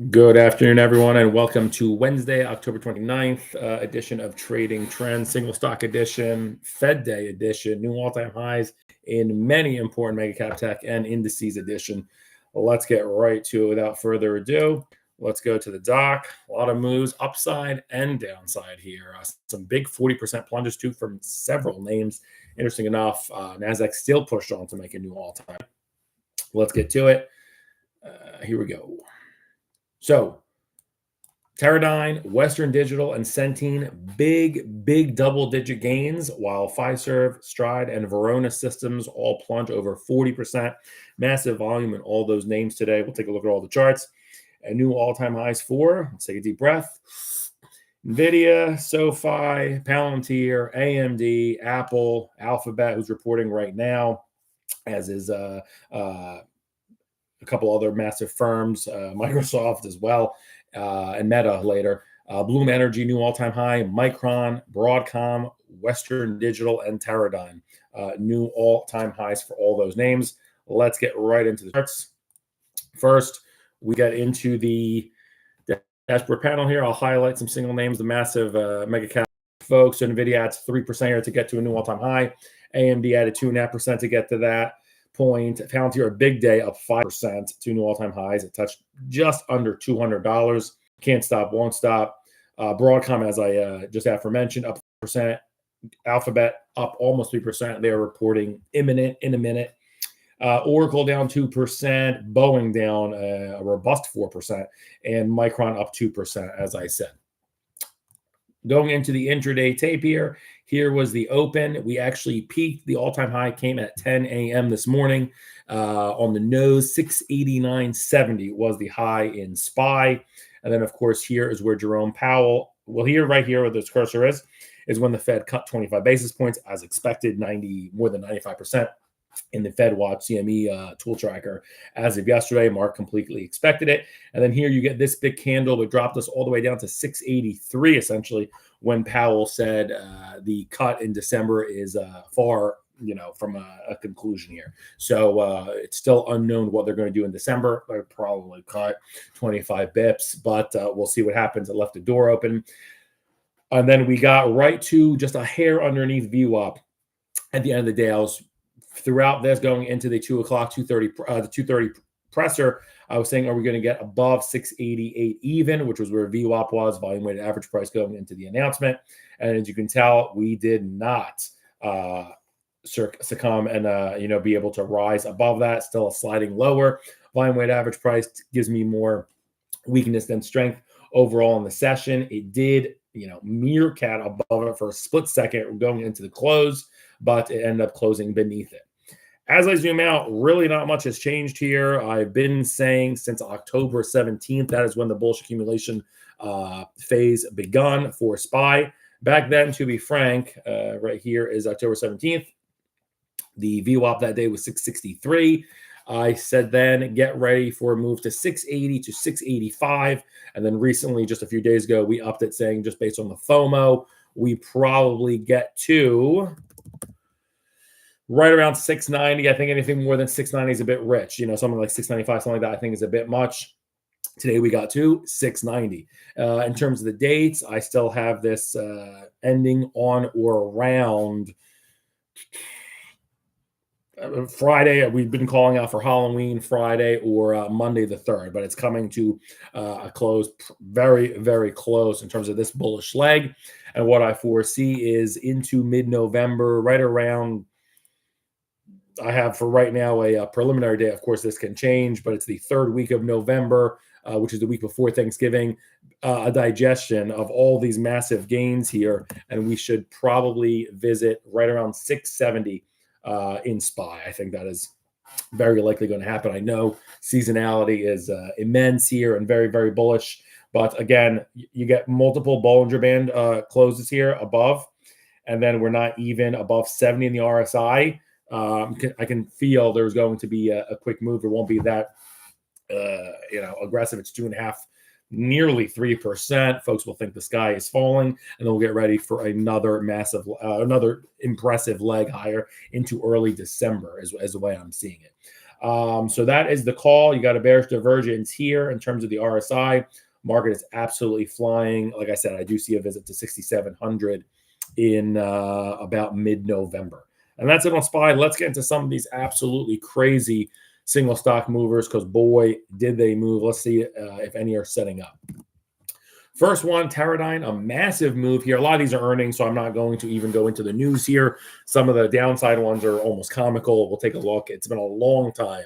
Good afternoon, everyone, and welcome to Wednesday, October 29th edition of Trading Trends, Single Stock Edition, Fed Day Edition, new all-time highs in many important mega cap tech and indices edition. Let's get right to it without further ado. Let's go to the doc. A lot of moves upside and downside here. Some big 40% plunges too from several names. Interesting enough, NASDAQ still pushed on to make a new all-time. Let's get to it. Here we go. So, Teradyne, Western Digital, and Centene, big double-digit gains, while Fiserv, Stride, and Varonis systems all plunge over 40%. Massive volume in all those names today. We'll take a look at all the charts. And new all-time highs for, let's take a deep breath, NVIDIA, SOFI, PLTR, AMD, Apple, Alphabet, who's reporting right now, as is a couple other massive firms, Microsoft as well, and Meta later. Bloom Energy, new all-time high. Micron, Broadcom, Western Digital, and Teradyne, new all-time highs for all those names. Let's get right into the charts. First, we get into the dashboard panel here. I'll highlight some single names, the massive mega cap folks. So NVIDIA adds 3% here to get to a new all-time high. AMD added 2.5% to get to that point. Palantir, a big day, up 5% to new all-time highs. It touched just under $200. Can't stop, won't stop. Broadcom, as I just aforementioned, up 5%. Alphabet up almost 3%. They are reporting imminent in a minute. Oracle down 2%. Boeing down a robust 4%. And Micron up 2%, as I said. Going into the intraday tape here, here was the open. We actually peaked. The all-time high came at 10 a.m. this morning. On the nose, 689.70 was the high in SPY. And then, of course, here is where Jerome Powell, well, here, right here where this cursor is when the Fed cut 25 basis points, as expected, more than 95%. In the Fed Watch CME tool tracker as of yesterday. Mark completely expected it. And then here you get this big candle that dropped us all the way down to 683, essentially, when Powell said the cut in December is far, from a conclusion here. So it's still unknown what they're going to do in December. They'll probably cut 25 bips, but we'll see what happens. It left the door open. And then we got right to just a hair underneath VWAP. At the end of the day, I was throughout this going into the 2:30 presser, I was saying, are we going to get above 688 even, which was where VWAP was, volume weighted average price going into the announcement. And as you can tell, we did not succumb and be able to rise above that. Still a sliding lower. Volume weighted average price gives me more weakness than strength overall in the session. It did meerkat above it for a split second going into the close, but it ended up closing beneath it. As I zoom out, really not much has changed here. I've been saying since October 17th, that is when the bullish accumulation phase begun for SPY. Back then, to be frank, right here is October 17th. The VWAP that day was 663. I said then get ready for a move to 680 to 685. And then recently, just a few days ago, we upped it saying just based on the FOMO, we probably get to right around 690. I think anything more than 690 is a bit rich. Something like 695, something like that, I think is a bit much. Today we got to 690. In terms of the dates, I still have this ending on or around Friday. We've been calling out for Halloween Friday or Monday the 3rd, but it's coming to a close very, very close in terms of this bullish leg. And what I foresee is into mid-November, right around, I have for right now a preliminary day. Of course, this can change, but it's the third week of November, which is the week before Thanksgiving, a digestion of all these massive gains here. And we should probably visit right around 670 in SPY. I think that is very likely going to happen. I know seasonality is immense here and very, very bullish. But again, you get multiple Bollinger Band closes here above, and then we're not even above 70 in the RSI. I can feel there's going to be a quick move. It won't be that aggressive. It's 2.5, nearly 3%. Folks will think the sky is falling, and then we'll get ready for another massive, another impressive leg higher into early December, is the way I'm seeing it. So that is the call. You got a bearish divergence here in terms of the RSI. Market is absolutely flying. Like I said, I do see a visit to 6,700 in about mid-November. And that's it on SPY. Let's get into some of these absolutely crazy single stock movers, because boy, did they move. Let's see if any are setting up. First one, Teradyne, a massive move here. A lot of these are earnings, so I'm not going to even go into the news here. Some of the downside ones are almost comical. We'll take a look. It's been a long time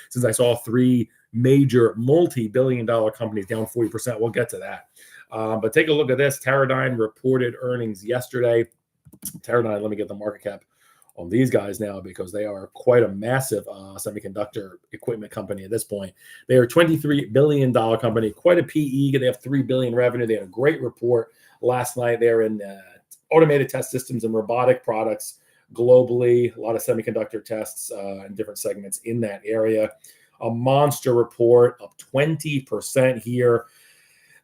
since I saw three major multi-billion-dollar companies down 40%. We'll get to that. But take a look at this. Teradyne reported earnings yesterday. Teradyne, let me get the market cap on these guys now, because they are quite a massive semiconductor equipment company at this point. They are a $23 billion company, quite a PE. They have $3 billion revenue. They had a great report last night. They're in automated test systems and robotic products globally, a lot of semiconductor tests in different segments in that area. A monster report, up 20% here.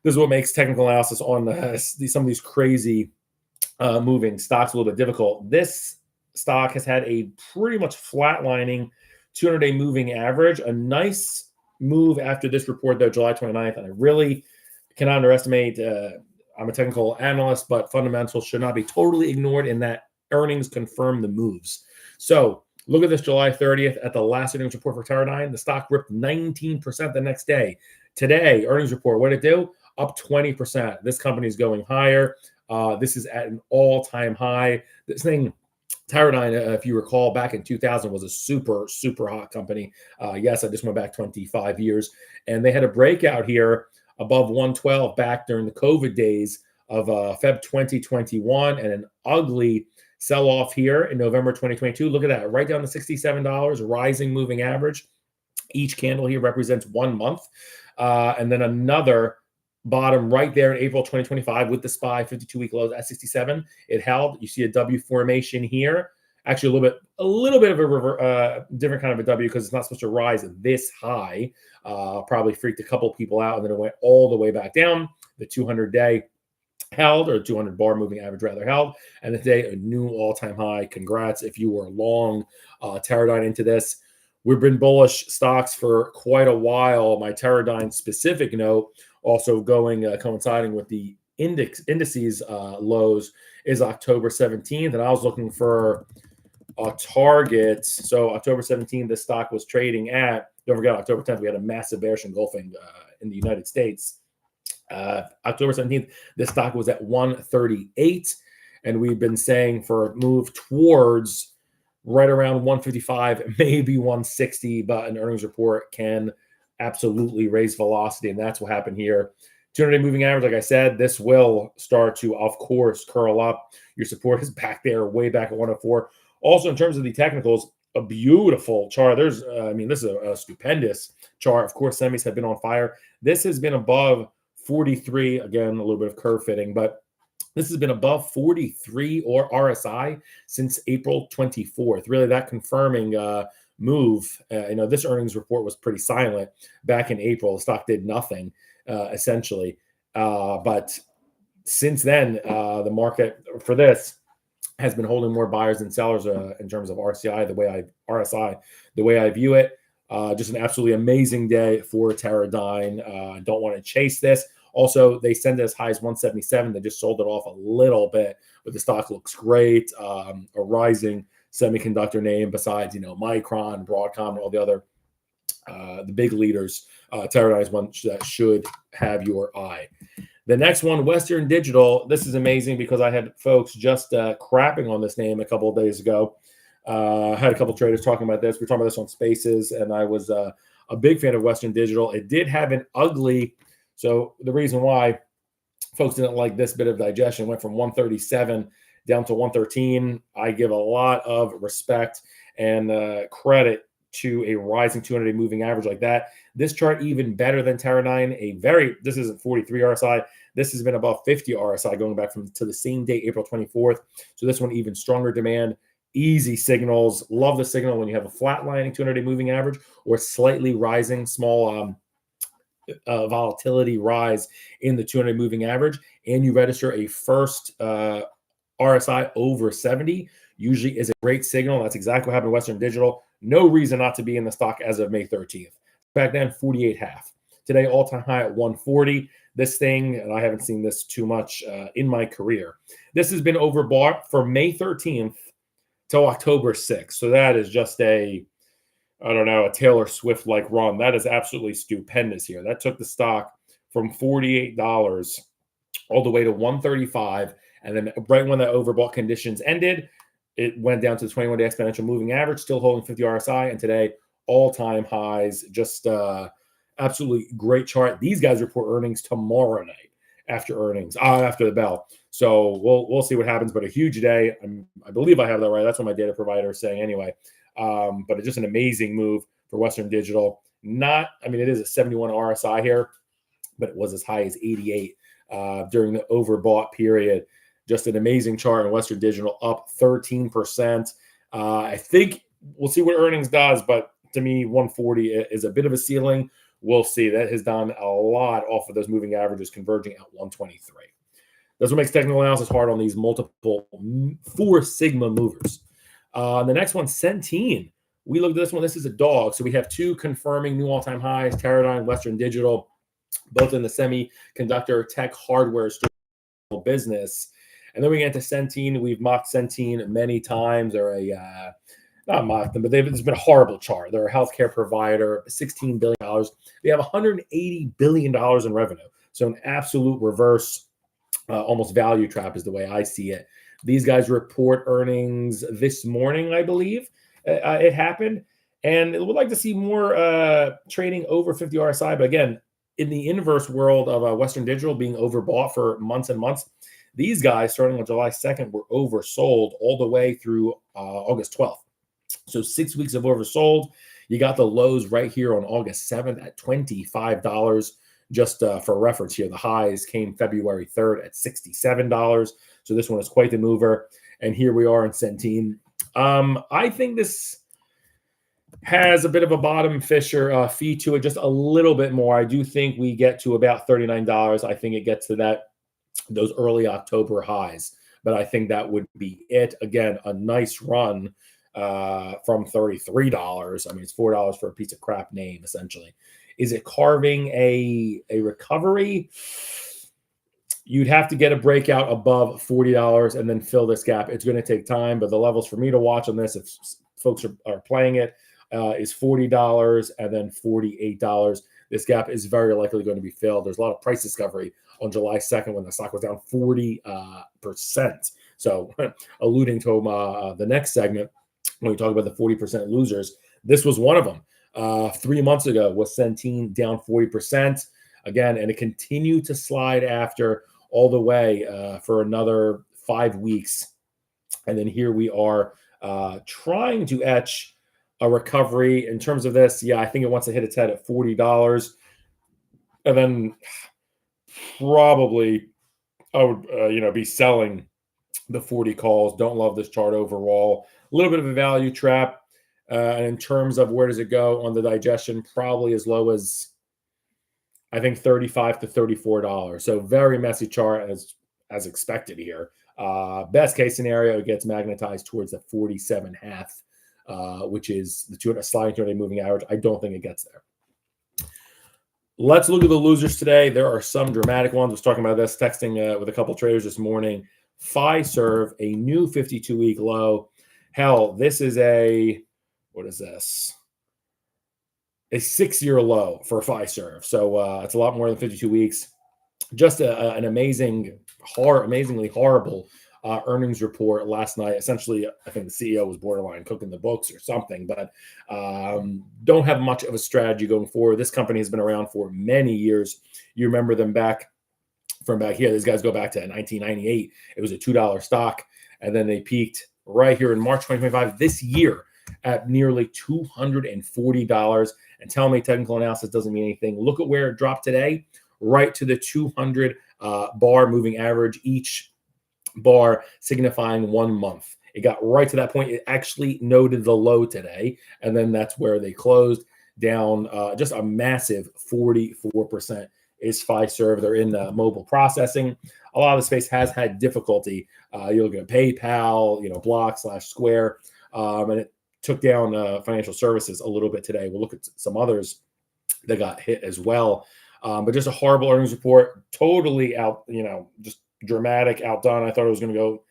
This is what makes technical analysis on some of these crazy moving stocks a little bit difficult. This stock has had a pretty much flatlining 200-day moving average. A nice move after this report, though, July 29th. And I really cannot underestimate, I'm a technical analyst, but fundamentals should not be totally ignored in that earnings confirm the moves. So look at this July 30th at the last earnings report for Teradyne. The stock ripped 19% the next day. Today, earnings report, what did it do? Up 20%. This company is going higher. This is at an all-time high. This thing, Teradyne, if you recall, back in 2000 was a super, super hot company. Yes, I just went back 25 years. And they had a breakout here above 112 back during the COVID days of Feb 2021, and an ugly sell-off here in November 2022. Look at that, right down to $67, rising moving average. Each candle here represents 1 month. And then another bottom right there in April 2025 with the SPY 52-week lows at 67. It held. You see a W formation here. Actually, a little bit of a different kind of a W, because it's not supposed to rise this high. Probably freaked a couple people out, and then it went all the way back down. The 200-day held, or 200 bar moving average rather, held, and today a new all-time high. Congrats if you were long Teradyne into this. We've been bullish stocks for quite a while. My Teradyne specific note, also going coinciding with the indices lows, is October 17th, and I was looking for a target. So October 17th, the stock was trading at, don't forget, October 10th, we had a massive bearish engulfing in the United States. October 17th, this stock was at 138, and we've been saying for a move towards right around 155, maybe 160, but an earnings report can absolutely raise velocity, and that's what happened here. 200-day moving average, like I said, this will start to, of course, curl up. Your support is back there, way back at 104. Also, in terms of the technicals, a beautiful chart. This is a stupendous chart. Of course, semis have been on fire. This has been above 43. Again, a little bit of curve fitting, but this has been above 43 or RSI since April 24th. Really, that confirming move. This earnings report was pretty silent back in April. The stock did nothing, essentially. But since then, the market for this has been holding more buyers than sellers in terms of RSI, the way I view it. Just an absolutely amazing day for Teradyne. Don't want to chase this. Also, they send it as high as 177. They just sold it off a little bit, but the stock looks great. A rising semiconductor name besides, Micron, Broadcom, and all the other the big leaders. Teradyne is one that should have your eye. The next one, Western Digital. This is amazing because I had folks just crapping on this name a couple of days ago. I had a couple of traders talking about this. We were talking about this on Spaces, and I was a big fan of Western Digital. It did have an ugly, so the reason why folks didn't like this bit of digestion, went from 137 down to 113. I give a lot of respect and credit to a rising 200-day moving average like that. This chart even better than Teradyne. This isn't 43 RSI. This has been above 50 RSI going back to the same day, April 24th. So this one even stronger demand. Easy signals. Love the signal when you have a flatlining 200-day moving average or slightly rising small volatility rise in the 200-day moving average, and you register a first RSI over 70. usually is a great signal. That's exactly what happened to Western Digital. No reason not to be in the stock as of May 13th. Back then, 48.5. Today, all-time high at 140. This thing, and I haven't seen this too much in my career, this has been overbought from May 13th till October 6th. So that is just a Taylor Swift-like run. That is absolutely stupendous here. That took the stock from $48 all the way to $135. And then right when the overbought conditions ended, it went down to the 21-day exponential moving average, still holding 50 RSI. And today, all-time highs. Just absolutely great chart. These guys report earnings tomorrow night after the bell. So we'll see what happens. But a huge day. I believe I have that right. That's what my data provider is saying anyway. But it's just an amazing move for Western Digital. It is a 71 RSI here, but it was as high as 88 during the overbought period. Just an amazing chart, and Western Digital up 13%. I think we'll see what earnings does, but to me, 140 is a bit of a ceiling. We'll see. That has done a lot off of those moving averages, converging at 123. That's what makes technical analysis hard on these multiple 4 sigma movers. The next one, Centene. We looked at this one. This is a dog. So we have 2 confirming new all-time highs, Teradyne, Western Digital, both in the semiconductor tech hardware business. And then we get to Centene. We've mocked Centene many times. They're not mocked them, but it's been a horrible chart. They're a healthcare provider, $16 billion. They have $180 billion in revenue. So an absolute reverse, almost value trap is the way I see it. These guys report earnings this morning, I believe. It happened. And we would like to see more trading over 50 RSI. But again, in the inverse world of Western Digital being overbought for months and months, these guys, starting on July 2nd, were oversold all the way through August 12th. So 6 weeks of oversold. You got the lows right here on August 7th at $25. Just for reference here, the highs came February 3rd at $67. So this one is quite the mover. And here we are in Centene. I think this has a bit of a bottom fisher fee to it, just a little bit more. I do think we get to about $39. I think it gets to those early October highs. But I think that would be it. Again, a nice run from $33. I mean, it's $4 for a piece of crap name, essentially. Is it carving a recovery? You'd have to get a breakout above $40 and then fill this gap. It's going to take time, but the levels for me to watch on this, if folks are playing it, is $40 and then $48. This gap is very likely going to be filled. There's a lot of price discovery on July 2nd when the stock was down 40%. So alluding to the next segment, when we talk about the 40% losers, this was one of them. 3 months ago was Centene down 40%. Again, and it continued to slide after all the way for another 5 weeks. And then here we are trying to etch a recovery in terms of this. Yeah, I think it wants to hit its head at $40. And then probably I would be selling the 40 calls. Don't love this chart overall. A little bit of a value trap. And in terms of where does it go on the digestion, probably as low as, I think, $35 to $34. So very messy chart as expected here. Best case scenario, it gets magnetized towards the 47.5, which is the sliding 200-day moving average. I don't think it gets there. Let's look at the losers today. There are some dramatic ones. I was talking about this, texting with a couple traders this morning. Fiserv, a new 52-week low. Hell, this is what is this? A 6-year low for Fiserv. So it's a lot more than 52 weeks. Just an amazingly horrible earnings report last night. Essentially, I think the CEO was borderline cooking the books or something, but don't have much of a strategy going forward. This company has been around for many years. You remember them from back here. These guys go back to 1998. It was a $2 stock, and then they peaked right here in March 2025 this year at nearly $240. And tell me technical analysis doesn't mean anything. Look at where it dropped today, right to the 200 bar moving average, each bar signifying 1 month. It got right to that point. It actually noted the low today, and then that's where they closed down just a massive 44% is Fiserv. They're in mobile processing. A lot of the space has had difficulty. You look at PayPal, Block/Square, and it took down financial services a little bit today. We'll look at some others that got hit as well. But just a horrible earnings report, totally out, just dramatic, outdone. I thought it was going to go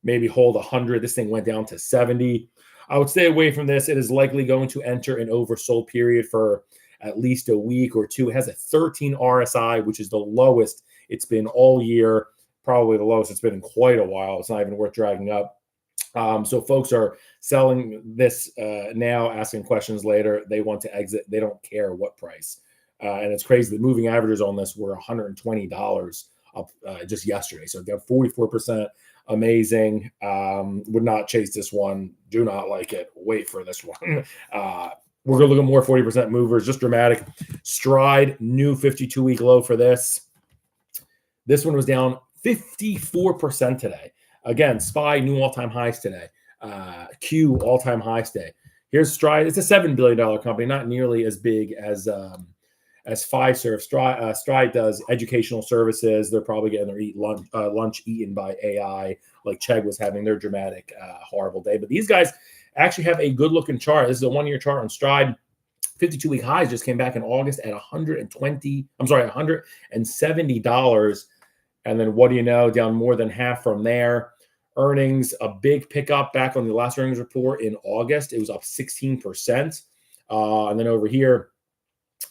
maybe hold 100. This thing went down to 70. I would stay away from this. It is likely going to enter an oversold period for at least a week or two. It has a 13 RSI, which is the lowest it's been all year, probably the lowest it's been in quite a while. It's not even worth dragging up. So folks are selling this now, asking questions later. They want to exit. They don't care what price. And it's crazy. The moving averages on this were $120 up just yesterday. So they're 44%. Amazing. Would not chase this one. Do not like it. Wait for this one. We're going to look at more 40% movers. Just dramatic. Stride, new 52-week low for this. This one was down 54% today. Again, SPY, new all-time highs today. Q, all-time highs today. Here's Stride. It's a $7 billion company, not nearly as big as Fiserv. Stride does educational services. They're probably getting their lunch eaten by AI, like Chegg was having their dramatic, horrible day. But these guys actually have a good-looking chart. This is a one-year chart on Stride. 52-week highs just came back in August at $170. And then what do you know? Down more than half from there. Earnings, a big pickup back on the last earnings report in August. It was up 16%. And then over here,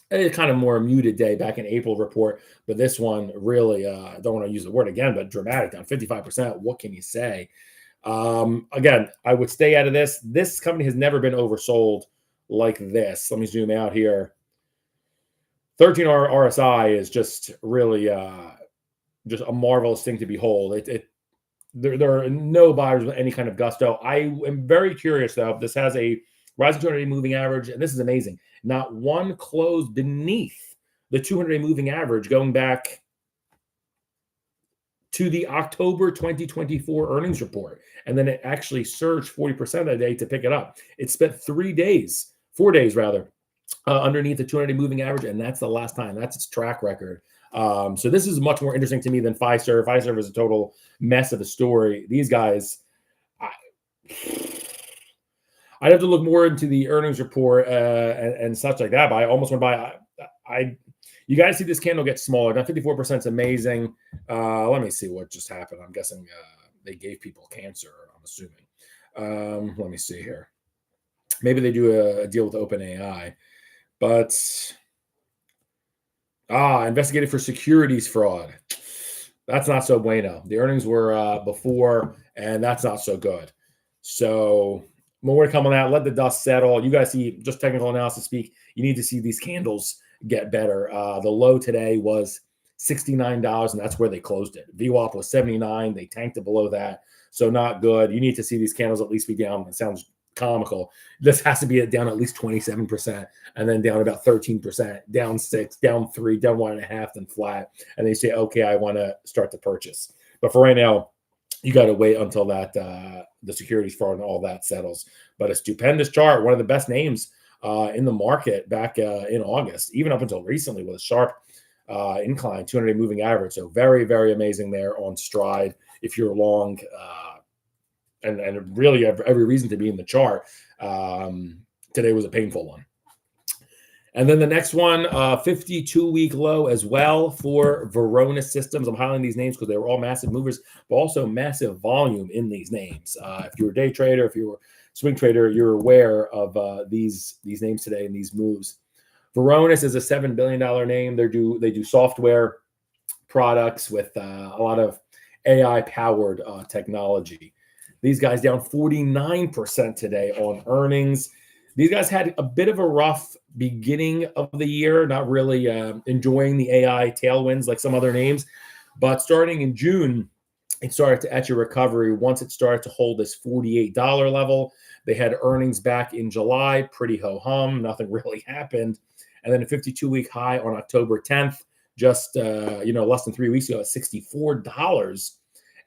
it's kind of more muted day back in April report. But this one really, don't want to use the word again, but dramatic, down 55%. What can you say? Again, I would stay out of this. This company has never been oversold like this. Let me zoom out here. 13 RSI is just really just a marvelous thing to behold. There are no buyers with any kind of gusto. I am very curious, though. This has a rising 200-day moving average, and this is amazing. Not one closed beneath the 200-day moving average going back to the October 2024 earnings report. And then it actually surged 40% that day to pick it up. It spent 4 days underneath the 200-day moving average, and that's the last time. That's its track record. So this is much more interesting to me than Fiserv. Fiserv is a total mess of a story. These guys, I'd have to look more into the earnings report and such like that, but I almost went by. You guys see this candle get smaller. Now 54% is amazing. Let me see what just happened. I'm guessing they gave people cancer, I'm assuming. Let me see here. Maybe they do a deal with OpenAI. But investigated for securities fraud. That's not so bueno. The earnings were before, and that's not so good. So more to come on that. Let the dust settle. You guys see, just technical analysis speak, you need to see these candles get better. The low today was $69, and that's where they closed it. VWAP was 79. They tanked it below that. So not good. You need to see these candles at least be down. It sounds comical. This has to be down at least 27%, and then down about 13%, down 6, down 3, down 1.5, then flat. And they say, okay, I want to start to purchase. But for right now, you got to wait until that the securities fraud and all that settles. But a stupendous chart, one of the best names in the market back in August, even up until recently, with a sharp incline, 200-day moving average. So very, very amazing there on Stride. If you're long, and really have every reason to be in the chart. Today was a painful one. And then the next one, 52-week low as well for Varonis Systems. I'm highlighting these names because they were all massive movers, but also massive volume in these names. If you're a day trader, if you're a swing trader, you're aware of these names today and these moves. Varonis is a $7 billion name. They do software products with a lot of AI-powered technology. These guys down 49% today on earnings. These guys had a bit of a rough beginning of the year, not really enjoying the AI tailwinds like some other names. But starting in June, it started to etch a recovery once it started to hold this $48 level. They had earnings back in July, pretty ho-hum. Nothing really happened. And then a 52-week high on October 10th, just less than 3 weeks ago at $64.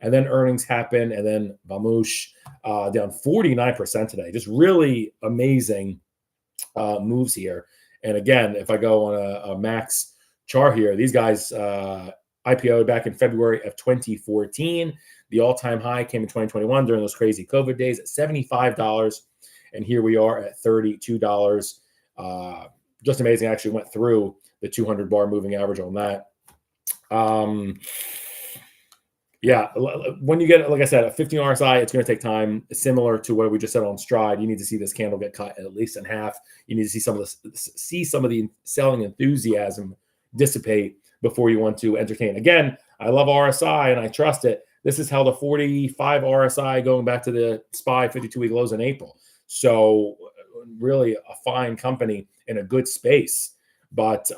And then earnings happen, and then Vamoosh down 49% today. Just really amazing moves here. And again, if I go on a max chart here. These guys IPO'd back in February of 2014. The all-time high came in 2021 during those crazy COVID days at $75. And here we are at $32. Just amazing. I actually went through the 200 bar moving average on that. Yeah, when you get, like I said, a 15 RSI, it's going to take time. Similar to what we just said on Stride, you need to see this candle get cut at least in half. You need to see some of the selling enthusiasm dissipate before you want to entertain. Again, I love RSI and I trust it. This is held a 45 RSI going back to the SPY 52-week lows in April. So really a fine company in a good space. But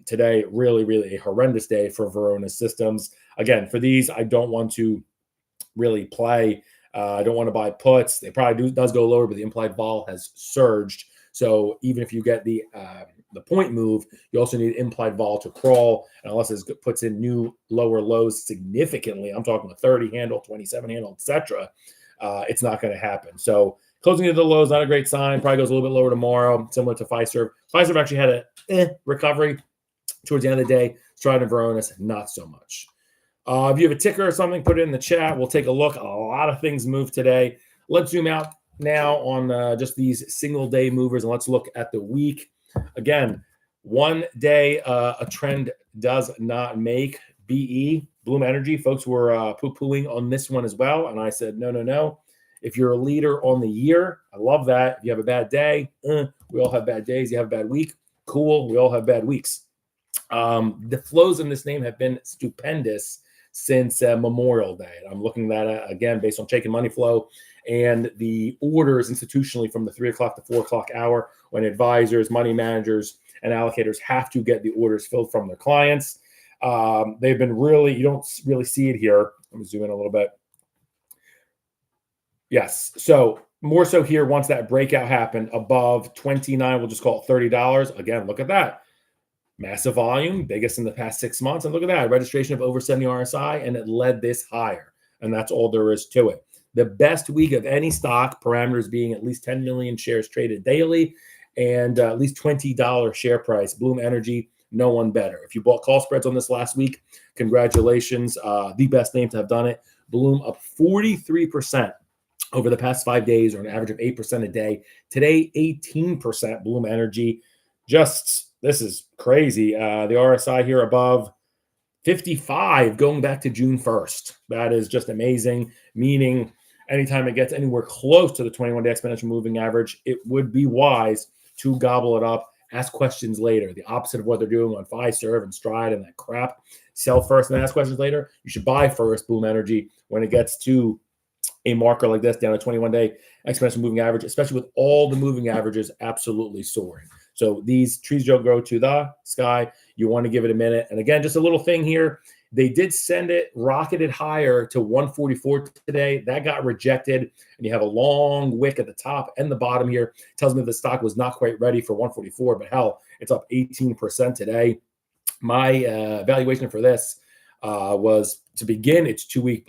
today, really a horrendous day for Varonis Systems. Again, for these, I don't want to really play. I don't want to buy puts. They probably does go lower, but the implied vol has surged. So even if you get the point move, you also need implied vol to crawl. And unless it puts in new lower lows significantly, I'm talking a 30 handle, 27 handle, etc., it's not going to happen. So closing into the lows, not a great sign. Probably goes a little bit lower tomorrow, similar to Fiserv. Fiserv actually had a recovery towards the end of the day. Stride and Varonis, not so much. If you have a ticker or something, put it in the chat. We'll take a look. A lot of things moved today. Let's zoom out now on just these single day movers, and let's look at the week. Again, one day a trend does not make. BE, Bloom Energy, folks were poo-pooing on this one as well, and I said, no. If you're a leader on the year, I love that. If you have a bad day, we all have bad days. You have a bad week, cool. We all have bad weeks. The flows in this name have been stupendous since Memorial Day. I'm looking at that again based on Chaikin Money Flow and the orders institutionally from the 3 o'clock to 4 o'clock hour when advisors, money managers, and allocators have to get the orders filled from their clients. They've been really, you don't really see it here. Let me zoom in a little bit. Yes. So more so here, once that breakout happened above 29, we'll just call it $30. Again, look at that. Massive volume, biggest in the past 6 months. And look at that, registration of over 70 RSI, and it led this higher. And that's all there is to it. The best week of any stock, parameters being at least 10 million shares traded daily and at least $20 share price. Bloom Energy, no one better. If you bought call spreads on this last week, congratulations. The best name to have done it. Bloom up 43%. Over the past 5 days, or an average of 8% a day. Today, 18% Bloom Energy. This is crazy. The RSI here above 55 going back to June 1st. That is just amazing, meaning anytime it gets anywhere close to the 21-day exponential moving average, it would be wise to gobble it up, ask questions later. The opposite of what they're doing on Fiserv and Stride and that crap. Sell first and ask questions later. You should buy first, Bloom Energy, when it gets to a marker like this down a 21-day exponential moving average, especially with all the moving averages absolutely soaring. So these trees don't grow to the sky. You want to give it a minute. And again, just a little thing here. They did send it, rocketed higher to 144 today. That got rejected. And you have a long wick at the top and the bottom here. Tells me the stock was not quite ready for 144, but hell, it's up 18% today. My valuation for this was to begin its 2-week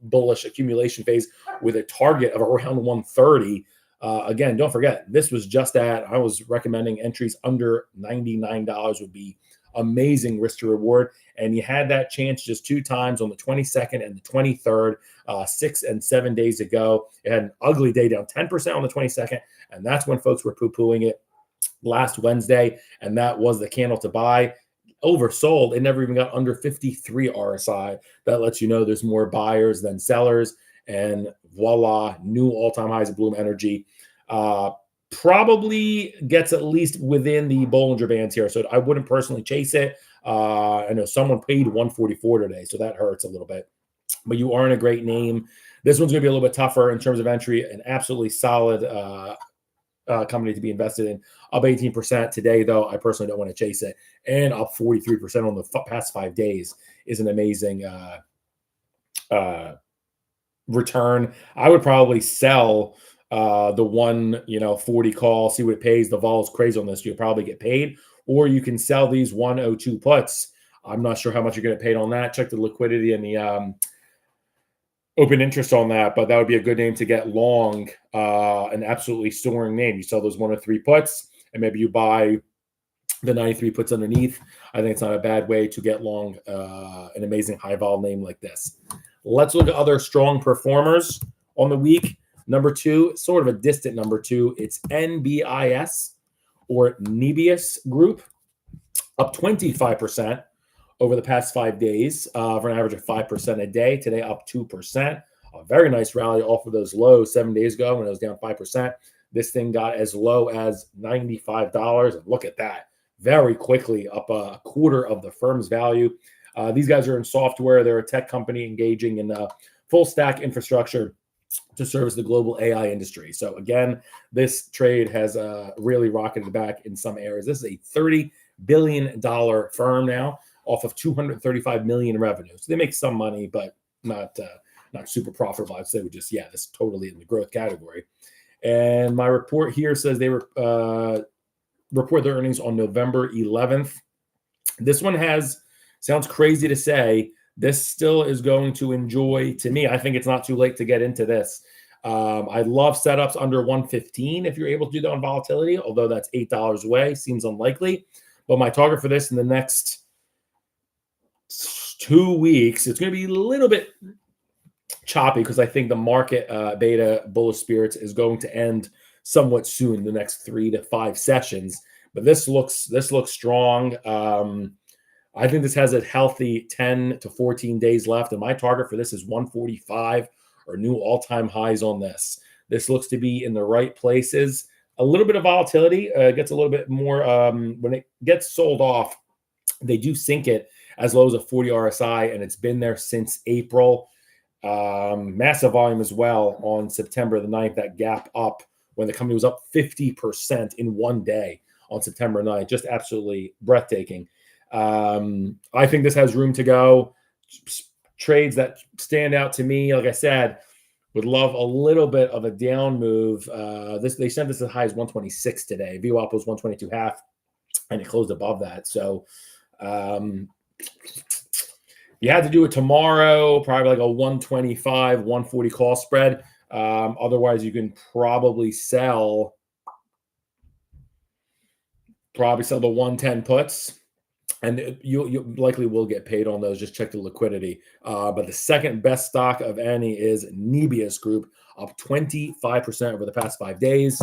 bullish accumulation phase with a target of around 130. Again, don't forget, this was just I was recommending entries under $99 would be amazing risk to reward. And you had that chance just 2 times on the 22nd and the 23rd, 6 and 7 days ago. It had an ugly day down 10% on the 22nd. And that's when folks were poo-pooing it last Wednesday. And that was the candle to buy. Oversold. It never even got under 53 RSI. That lets you know there's more buyers than sellers. And voila, new all-time highs of Bloom Energy. Probably gets at least within the Bollinger Bands here. So I wouldn't personally chase it. I know someone paid 144 today, so that hurts a little bit. But you are in a great name. This one's going to be a little bit tougher in terms of entry. An absolutely solid company to be invested in. Up 18% today, though. I personally don't want to chase it. And up 43% on the past 5 days is an amazing return. I would probably sell the 140 call, see what it pays. The vol is crazy on this. You'll probably get paid. Or you can sell these 102 puts. I'm not sure how much you're going to pay on that. Check the liquidity and the open interest on that, but that would be a good name to get long, an absolutely soaring name. You sell those 103 puts, and maybe you buy The 93 puts underneath. I think it's not a bad way to get long an amazing high vol name like this. Let's look at other strong performers on the week. Number 2, sort of a distant number 2, it's NBIS or Nebius Group, up 25% over the past 5 days for an average of 5% a day. Today, up 2%. A very nice rally off of those lows 7 days ago when it was down 5%. This thing got as low as $95. And look at that. Very quickly up a quarter of the firm's value. These guys are in software. They're a tech company engaging in full stack infrastructure to service the global AI industry. So again, this trade has really rocketed back in some areas. This is a $30 billion firm now off of $235 million in revenue. So they make some money, but not super profitable. I'd say this is totally in the growth category. And my report here says they were report their earnings on November 11th. This one sounds crazy to say, this still is going to enjoy, to me, I think it's not too late to get into this. I love setups under 115 if you're able to do that on volatility, although that's $8 away, seems unlikely. But my target for this in the next 2 weeks, it's going to be a little bit choppy because I think the market beta bullish spirits is going to end somewhat soon, the next 3 to 5 sessions. But this looks strong. I think this has a healthy 10 to 14 days left, and my target for this is 145 or new all-time highs on this. This looks to be in the right places. A little bit of volatility gets a little bit more when it gets sold off. They do sink it as low as a 40 RSI, and it's been there since April. Massive volume as well on September the 9th, that gap up when the company was up 50% in one day on September 9th. Just absolutely breathtaking. I think this has room to go. Trades that stand out to me, like I said, would love a little bit of a down move. They sent this as high as 126 today. VWAP was 122.5, and it closed above that. So you had to do it tomorrow, probably like a 125, 140 call spread. Otherwise, you can probably sell the 110 puts. And you likely will get paid on those. Just check the liquidity. But the second best stock of any is Nebius Group, up 25% over the past 5 days.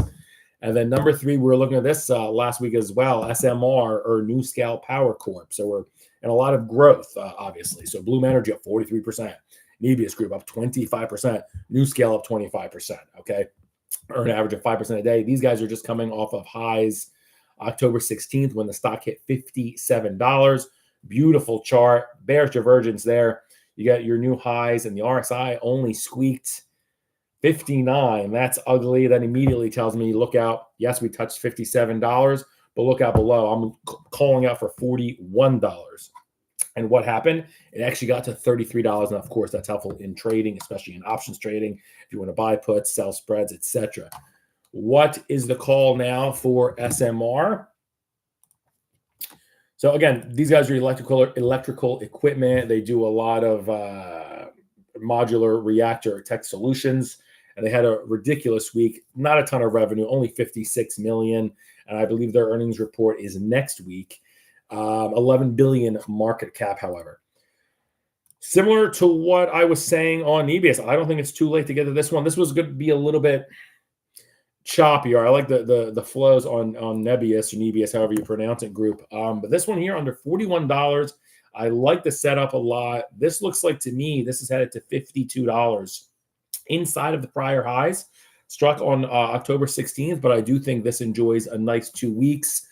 And then number 3, we were looking at this last week as well, SMR or Nuscale Power Corp. So we're in a lot of growth, obviously. So Bloom Energy up 43%. Nebius Group up 25%. Nuscale up 25%. Okay. Earn an average of 5% a day. These guys are just coming off of highs October 16th when the stock hit $57. Beautiful chart. Bearish divergence there. You got your new highs, and the RSI only squeaked 59. That's ugly. That immediately tells me, look out. Yes, we touched $57, but look out below. I'm calling out for $41. And what happened? It actually got to $33. And of course, that's helpful in trading, especially in options trading. If you want to buy puts, sell spreads, etc. What is the call now for SMR? So again, these guys are electrical equipment. They do a lot of modular reactor tech solutions, and they had a ridiculous week. Not a ton of revenue, only $56 million, and I believe their earnings report is next week. 11 billion market cap, however. Similar to what I was saying on Nebius, I don't think it's too late to get to this one. This was going to be a little bit choppier. I like the flows on Nebius or Nebius, however you pronounce it, group. But this one here under $41, I like the setup a lot. This looks like, to me, this is headed to $52 inside of the prior highs struck on October 16th. But I do think this enjoys a nice 2 weeks.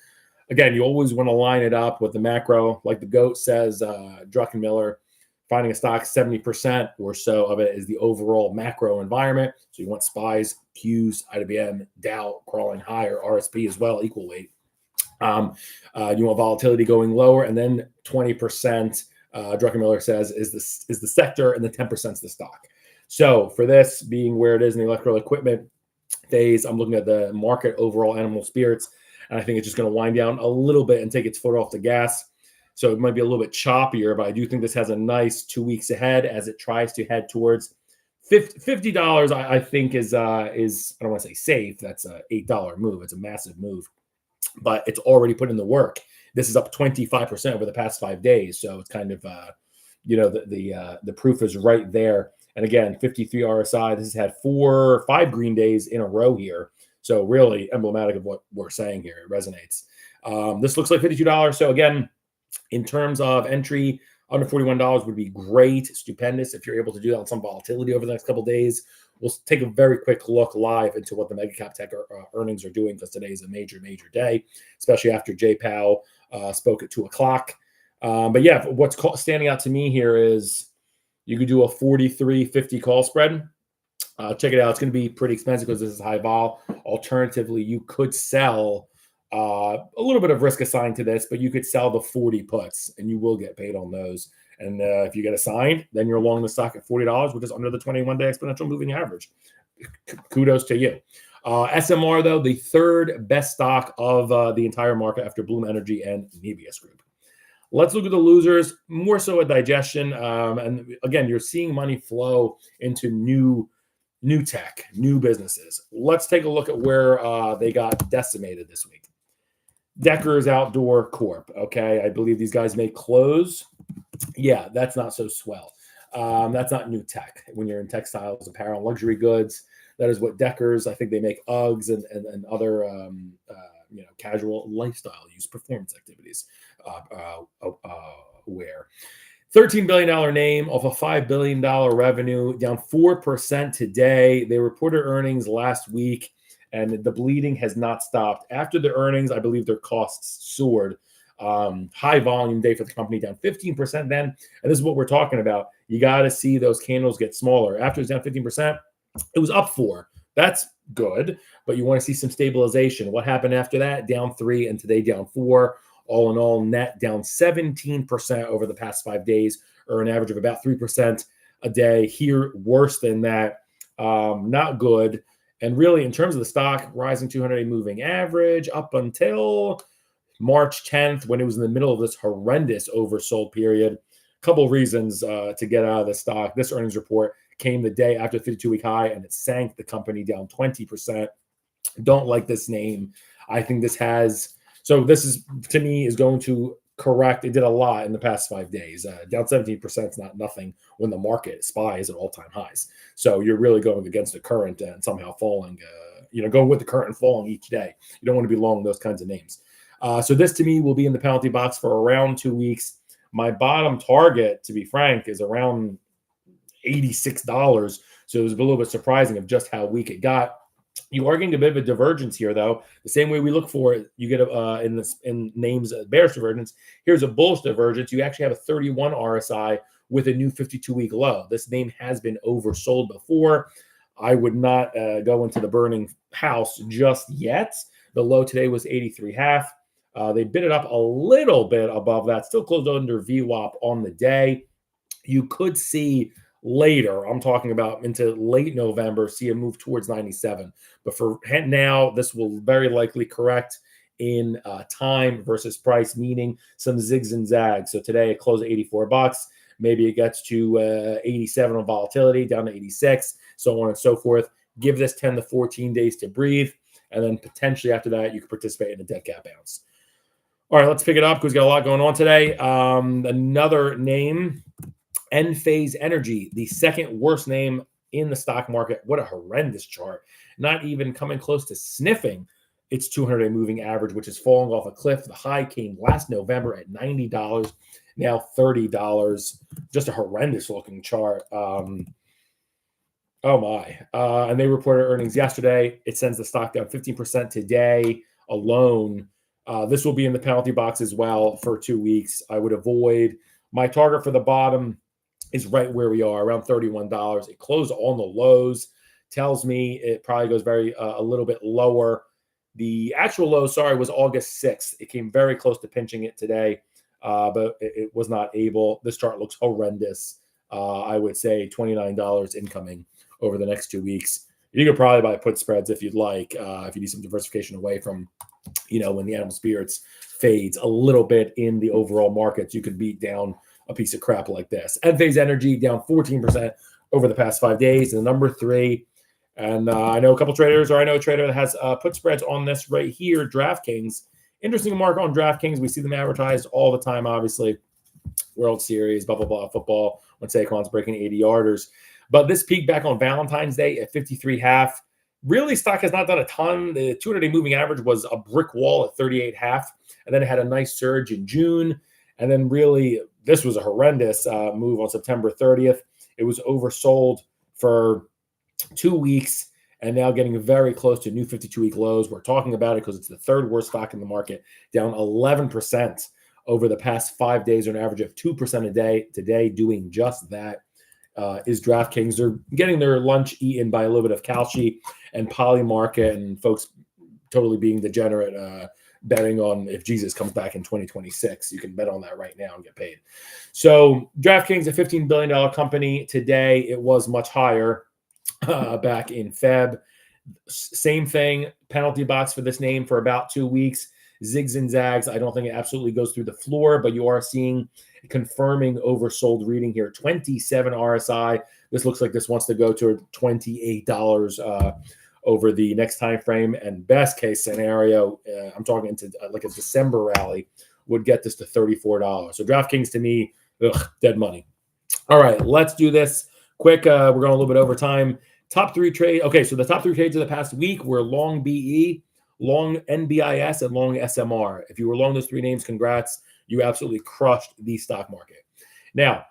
Again, you always want to line it up with the macro. Like the GOAT says, Druckenmiller, finding a stock 70% or so of it is the overall macro environment. So you want SPYs, Qs, IWM, Dow crawling higher, RSP as well, equal weight. You want volatility going lower, and then 20%, Druckenmiller says, is the sector, and the 10% is the stock. So for this being where it is in the electrical equipment phase, I'm looking at the market overall animal spirits, and I think it's just going to wind down a little bit and take its foot off the gas. So it might be a little bit choppier, but I do think this has a nice 2 weeks ahead as it tries to head towards $50. I think is I don't want to say safe. That's an $8 move. It's a massive move. but it's already put in the work. This is up 25% over the past 5 days. So it's kind of, the proof is right there. And again, 53 RSI, this has had 4 or 5 green days in a row here. So really emblematic of what we're saying here. It resonates. This looks like $52. So again, in terms of entry, under $41 would be great, stupendous if you're able to do that on some volatility over the next couple of days. We'll take a very quick look live into what the mega cap tech earnings are doing, because today is a major day, especially after Jay Powell spoke at 2 o'clock. But yeah, what's standing out to me here is you could do a 43.50 call spread. Check it out. It's going to be pretty expensive because this is high vol. Alternatively, you could sell a little bit of risk assigned to this, but you could sell the 40 puts and you will get paid on those. And if you get assigned, then you're long the stock at $40, which is under the 21-day exponential moving average. Kudos to you. SMR, though, the third best stock of the entire market after Bloom Energy and Nebius Group. Let's look at the losers, more so a digestion. And again, you're seeing money flow into new tech, new businesses. Let's take a look at where they got decimated this week. Deckers Outdoor Corp. Okay, I believe these guys make clothes. Yeah, that's not so swell. That's not new tech. When you're in textiles, apparel, luxury goods, that is what Deckers. I think they make Uggs and other casual lifestyle use performance activities wear. $13 billion name off a $5 billion revenue, down 4% today. They reported earnings last week, and the bleeding has not stopped. After the earnings, I believe their costs soared. High volume day for the company, down 15% then. And this is what we're talking about. You got to see those candles get smaller. After it's down 15%, it was up 4%. That's good, but you want to see some stabilization. What happened after that? Down 3%, and today down 4%. All in all, net down 17% over the past 5 days, or an average of about 3% a day. Here, worse than that. Not good. And really, in terms of the stock, rising 200-day moving average up until March 10th, when it was in the middle of this horrendous oversold period. A couple of reasons to get out of the stock. This earnings report came the day after the 52-week high, and it sank the company down 20%. Don't like this name. I think this has... So this is, to me, is going to correct. It did a lot in the past 5 days. Down 17% is not nothing when the market SPY is at all-time highs. So you're really going against the current and somehow falling, going with the current and falling each day. You don't want to be long those kinds of names. So this, to me, will be in the penalty box for around 2 weeks. My bottom target, to be frank, is around $86. So it was a little bit surprising of just how weak it got. You are getting a bit of a divergence here, though. The same way we look for it, you get in names bearish divergence. Here's a bullish divergence. You actually have a 31 RSI with a new 52-week low. This name has been oversold before. I would not go into the burning house just yet. The low today was 83.5. They bid it up a little bit above that. Still closed under VWAP on the day. You could see later, I'm talking about into late November, see a move towards 97. But for now, this will very likely correct in time versus price, meaning some zigs and zags. So today it closed at $84. Maybe it gets to 87 on volatility, down to 86, so on and so forth. Give this 10 to 14 days to breathe. And then potentially after that, you can participate in a dead cat bounce. All right, let's pick it up because we've got a lot going on today. Another name, Enphase Energy, the second worst name in the stock market. What a horrendous chart. Not even coming close to sniffing its 200-day moving average, which is falling off a cliff. The high came last November at $90, now $30. Just a horrendous looking chart. Oh my. And they reported earnings yesterday. It sends the stock down 15% today alone. This will be in the penalty box as well for 2 weeks. I would avoid. My target for the bottom is right where we are, around $31. It closed on the lows. Tells me it probably goes a little bit lower. The actual low, was August 6th. It came very close to pinching it today, but it was not able. This chart looks horrendous. I would say $29 incoming over the next 2 weeks. You could probably buy put spreads if you'd like, if you need some diversification away from, when the animal spirits fades a little bit in the overall markets, you could beat down a piece of crap like this. Enphase Energy down 14% over the past 5 days. And number 3, and I know a couple traders, or I know a trader that has put spreads on this right here, DraftKings. interesting mark on DraftKings. We see them advertised all the time, obviously. World Series, blah, blah, blah, football, when Saquon's breaking 80-yarders. But this peak back on Valentine's Day at 53.5. Really, stock has not done a ton. The 200-day moving average was a brick wall at 38.5. And then it had a nice surge in June. And then really, this was a horrendous move on September 30th. It was oversold for 2 weeks and now getting very close to new 52-week lows. We're talking about it because it's the third worst stock in the market, down 11% over the past 5 days, on an average of 2% a day. Today, doing just that is DraftKings. They're getting their lunch eaten by a little bit of Kalshi and Polymarket and folks totally being degenerate, betting on if Jesus comes back in 2026. You can bet on that right now and get paid. So DraftKings, a $15 billion company. Today, it was much higher back in Feb. Same thing, penalty box for this name for about 2 weeks. Zigs and zags. I don't think it absolutely goes through the floor, but you are seeing a confirming oversold reading here. 27 RSI. This looks like this wants to go to $28 over the next time frame. And best case scenario, I'm talking into like a December rally, would get this to $34. So DraftKings to me, dead money. All right, let's do this quick. We're going a little bit over time. Top three trade. Okay, so the top three trades of the past week were long BE, long NBIS, and long SMR. If you were long those three names, congrats. You absolutely crushed the stock market. Now,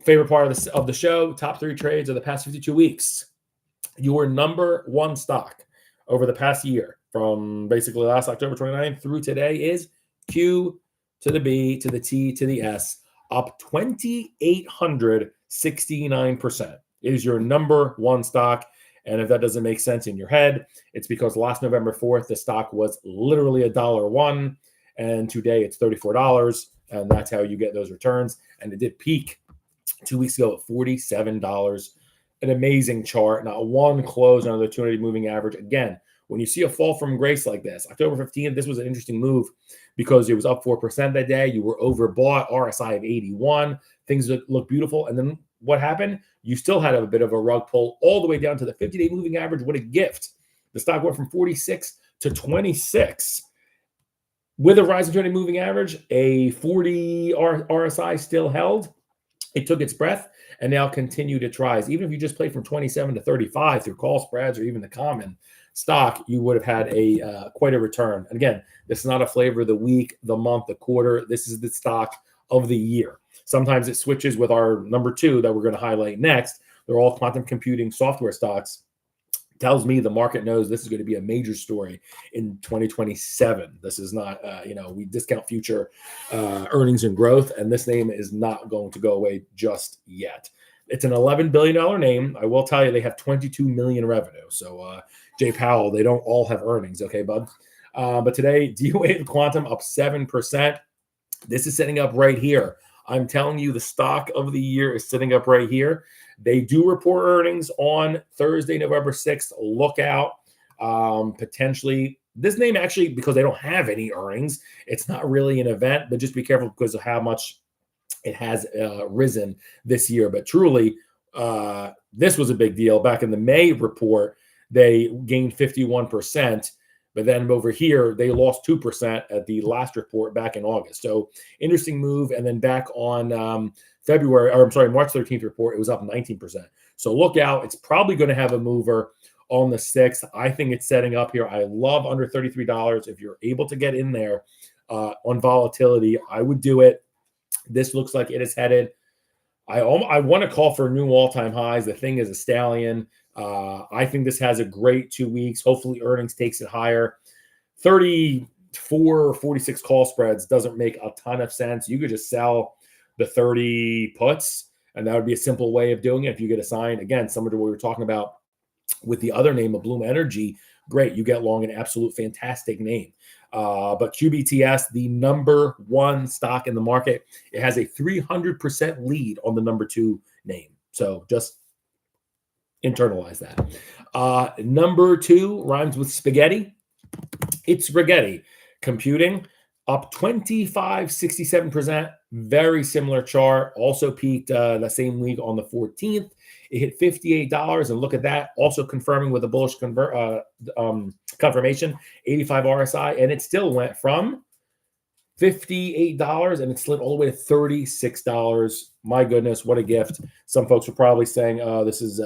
favorite part of the show, top three trades of the past 52 weeks. Your number one stock over the past year, from basically last October 29th through today, is Q to the B to the T to the S, up 2,869%. It is your number one stock. And if that doesn't make sense in your head, it's because last November 4th, the stock was literally $1.01, and today it's $34, and that's how you get those returns. And it did peak 2 weeks ago at $47. An amazing chart. Not one close under the 200 moving average. Again, when you see a fall from grace like this, October 15th, this was an interesting move because it was up 4% that day. You were overbought, RSI of 81. Things look beautiful. And then what happened? You still had a bit of a rug pull all the way down to the 50-day moving average. What a gift. The stock went from 46 to 26. With a rising 200 moving average, a 40 RSI still held. It took its breath and now continued its rise. Even if you just played from 27 to 35 through call spreads or even the common stock, you would have had a quite a return. And again, this is not a flavor of the week, the month, the quarter. This is the stock of the year. Sometimes it switches with our number two that we're going to highlight next. They're all quantum computing software stocks. Tells me the market knows this is going to be a major story in 2027. This is not, we discount future earnings and growth, and this name is not going to go away just yet. It's an $11 billion name. I will tell you they have $22 million revenue. So Jay Powell, they don't all have earnings. Okay, bud. But today, D-Wave Quantum up 7%. This is setting up right here. I'm telling you, the stock of the year is sitting up right here. They do report earnings on Thursday, November 6th. Look out. Potentially, this name actually, because they don't have any earnings, it's not really an event, but just be careful because of how much it has risen this year. But truly, this was a big deal. Back in the May report, they gained 51%. But then over here, they lost 2% at the last report back in August. So interesting move. And then back on March 13th report, it was up 19%. So look out. It's probably going to have a mover on the 6th. I think it's setting up here. I love under $33. If you're able to get in there on volatility, I would do it. This looks like it is headed. I want to call for new all-time highs. The thing is a stallion. I think this has a great 2 weeks. Hopefully earnings takes it higher. 34 or 46 call spreads doesn't make a ton of sense. You could just sell the 30 puts, and that would be a simple way of doing it. If you get assigned, again, similar to what we were talking about with the other name of Bloom Energy, great. You get long, an absolute fantastic name. But QBTS, the number one stock in the market, it has a 300% lead on the number two name. So just internalize that. Number two rhymes with spaghetti. It's spaghetti. Computing up 25.67%. Very similar chart. Also peaked the same week on the 14th. It hit $58, and look at that, also confirming with a bullish confirmation, 85 RSI, and it still went from $58 and it slid all the way to $36. My goodness, what a gift. Some folks were probably saying, oh, this is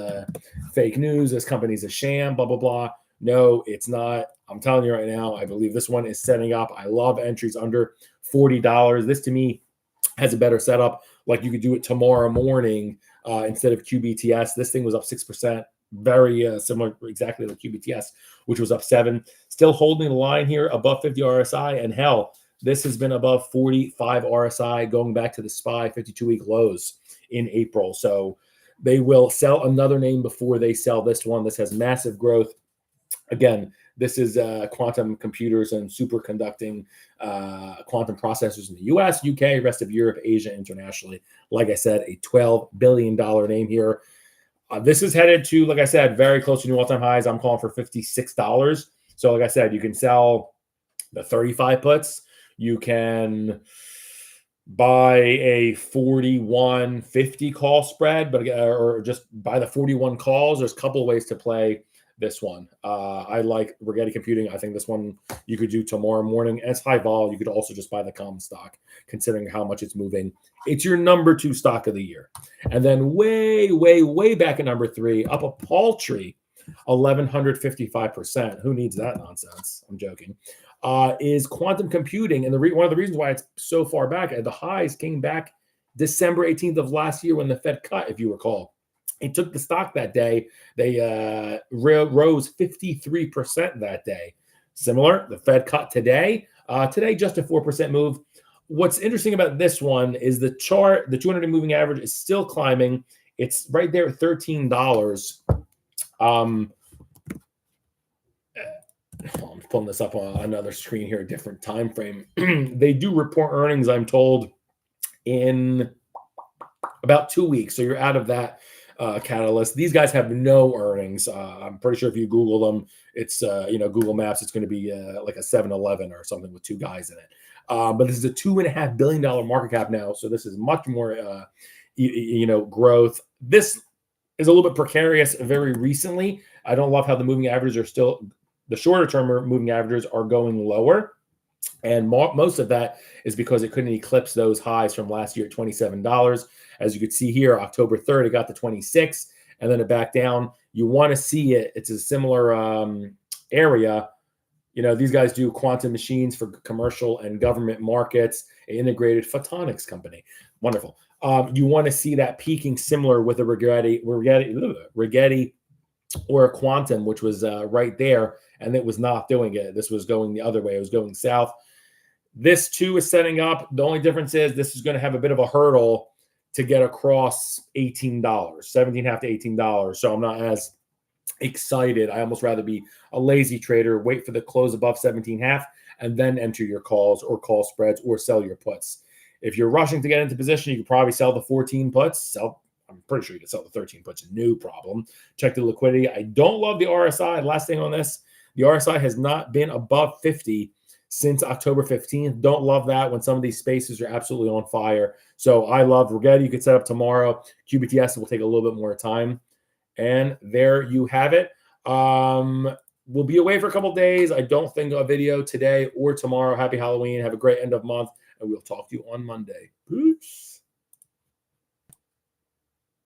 fake news. This company's a sham, blah, blah, blah. No, it's not. I'm telling you right now, I believe this one is setting up. I love entries under $40. This to me has a better setup. Like you could do it tomorrow morning instead of QBTS. This thing was up 6%. Very similar exactly to QBTS, which was up 7. Still holding the line here above 50 RSI. And hell, this has been above 45 RSI going back to the SPY 52-week lows in April. So they will sell another name before they sell this one. This has massive growth. Again, this is quantum computers and superconducting quantum processors in the US, UK, rest of Europe, Asia, internationally. Like I said, a $12 billion name here. This is headed to, like I said, very close to new all-time highs. I'm calling for $56. So like I said, you can sell the 35 puts. You can buy a 41.50 call spread, but or just buy the 41 calls. There's a couple of ways to play this one. I like Rigetti Computing. I think this one you could do tomorrow morning. As high vol, you could also just buy the common stock, considering how much it's moving. It's your number 2 stock of the year. And then way, way, way back at number 3, up a paltry 1,155%. Who needs that nonsense? I'm joking. Is quantum computing. And one of the reasons why it's so far back, at the highs came back December 18th of last year when the Fed cut, if you recall. It took the stock that day. They rose 53% that day. Similar, the Fed cut today. Today, just a 4% move. What's interesting about this one is the chart, the 200-day moving average is still climbing. It's right there at $13. I'm pulling this up on another screen here, a different time frame. They do report earnings, I'm told, in about 2 weeks. So you're out of that catalyst. These guys have no earnings. I'm pretty sure if you Google them, it's Google Maps, it's going to be like a 7-Eleven or something with 2 guys in it. But this is a $2.5 billion market cap now, so this is much more growth. This is a little bit precarious very recently. I don't love how the moving averages are still, the shorter term moving averages are going lower. And most of that is because it couldn't eclipse those highs from last year at $27. As you could see here, October 3rd, it got to 26, and then it backed down. You want to see it. It's a similar area. These guys do quantum machines for commercial and government markets, an integrated photonics company. Wonderful. You want to see that peaking similar with a Rigetti or a quantum, which was right there, and it was not doing it. This was going the other way. It was going south. This too is setting up. The only difference is this is going to have a bit of a hurdle to get across $18, $17.5 to $18. So I'm not as excited. I almost rather be a lazy trader, wait for the close above 17.5, and then enter your calls or call spreads or sell your puts. If you're rushing to get into position, you could probably sell the 14 puts. I'm pretty sure you can sell the 13 puts, no problem. Check the liquidity. I don't love the RSI. Last thing on this, the RSI has not been above 50 since October 15th. Don't love that when some of these spaces are absolutely on fire. So I love Rigetti. You could set up tomorrow. QBTS will take a little bit more time. And there you have it. We'll be away for a couple of days. I don't think a video today or tomorrow. Happy Halloween. Have a great end of month. And we'll talk to you on Monday. Peace.